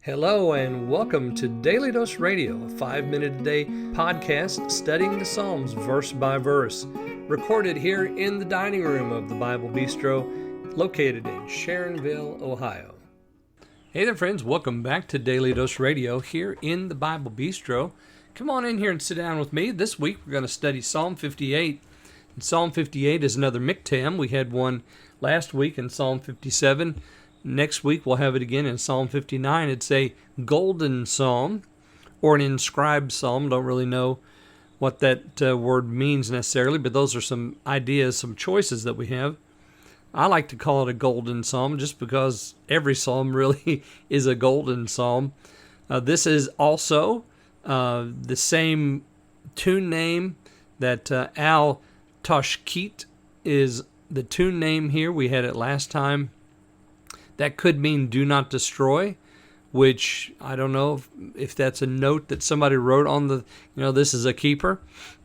Hello and welcome to Daily Dose Radio, a 5-minute-a-day podcast studying the Psalms verse by verse, recorded here in the dining room of the Bible Bistro, located in Sharonville, Ohio. Hey there friends, welcome back to Daily Dose Radio here in the Bible Bistro. Come on in here and sit down with me. This week we're going to study Psalm 58. And Psalm 58 is another miktam. We had one last week in Psalm 57. Next week we'll have it again in Psalm 59. It's a golden psalm or an inscribed psalm. Don't really know what that word means necessarily, but those are some ideas, some choices that we have. I like to call it a golden psalm just because every psalm really is a golden psalm. This is also the same tune name that Al Tashkit is the tune name here. We had it last time. That could mean do not destroy, which I don't know if that's a note that somebody wrote on the, this is a keeper.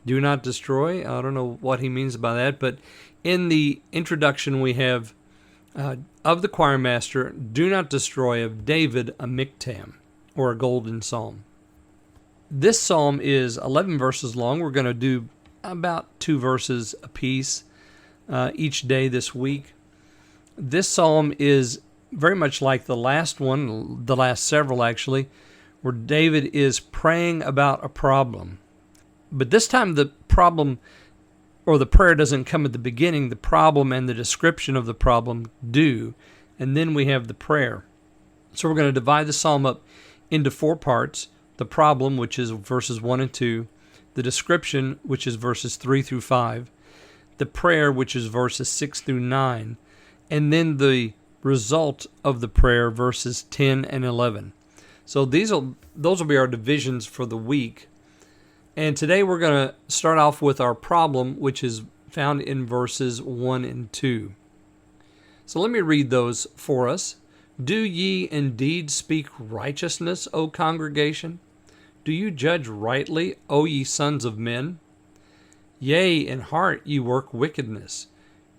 Do not destroy. I don't know what he means by that, but in the introduction we have of the choir master, do not destroy of David, a miktam, or a golden psalm. This psalm is 11 verses long. We're going to do about 2 verses apiece each day this week. This psalm is very much like the last one, the last several actually, where David is praying about a problem. But this time the problem or the prayer doesn't come at the beginning. The problem and the description of the problem do. And then we have the prayer. So we're going to divide the psalm up into 4 parts. The problem, which is verses 1 and 2. The description, which is verses 3 through 5. The prayer, which is verses 6 through 9. And then the result of the prayer, verses 10 and 11. So those will be our divisions for the week. And today we're going to start off with our problem, which is found in verses 1 and 2. So let me read those for us. Do ye indeed speak righteousness, O congregation? Do you judge rightly, O ye sons of men? Yea, in heart ye work wickedness.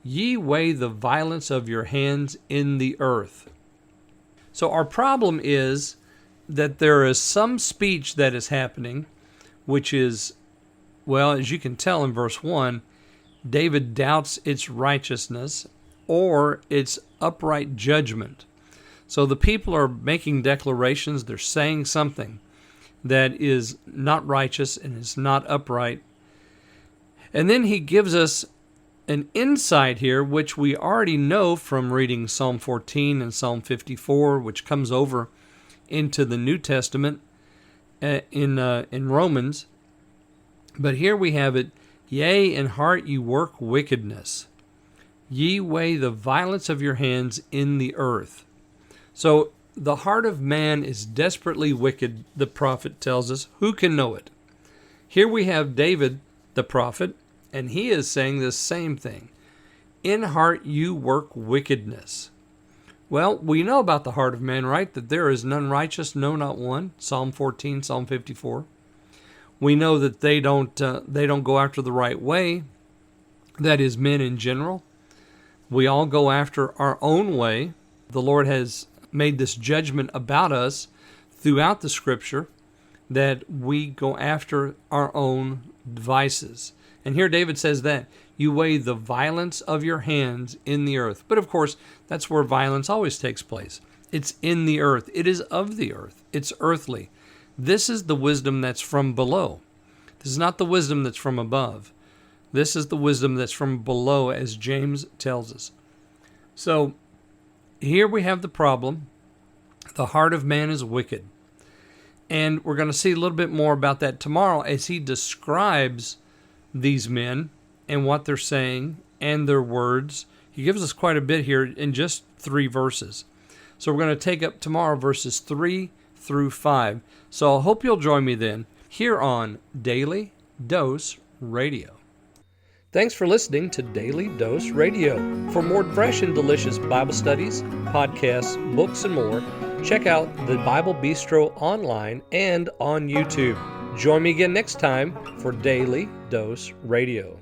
Ye weigh the violence of your hands in the earth. So our problem is that there is some speech that is happening, which is, well, as you can tell in verse 1, David doubts its righteousness or its upright judgment. So the people are making declarations, they're saying something that is not righteous and is not upright. And then he gives us an insight here, which we already know from reading Psalm 14 and Psalm 54, which comes over into the New Testament in Romans. But here we have it, yea, in heart ye work wickedness. Ye weigh the violence of your hands in the earth. So the heart of man is desperately wicked, the prophet tells us. Who can know it? Here we have David, the prophet, and he is saying the same thing. In heart you work wickedness. Well, we know about the heart of man, right? That there is none righteous, no, not one. Psalm 14, Psalm 54. We know that they don't go after the right way. That is, men in general. We all go after our own way. The Lord has made this judgment about us throughout the Scripture that we go after our own devices. And here David says that you weigh the violence of your hands in the earth. But of course, that's where violence always takes place. It's in the earth. It is of the earth. It's earthly. This is the wisdom that's from below. This is not the wisdom that's from above. This is the wisdom that's from below, as James tells us. So here we have the problem. The heart of man is wicked. And we're going to see a little bit more about that tomorrow as he describes these men and what they're saying and their words. He gives us quite a bit here in just 3 verses. So we're going to take up tomorrow verses 3 through 5. So I hope you'll join me then here on Daily Dose Radio. Thanks for listening to Daily Dose Radio. For more fresh and delicious Bible studies, podcasts, books, and more, check out the Bible Bistro online and on YouTube. Join me again next time for Daily Dose Radio.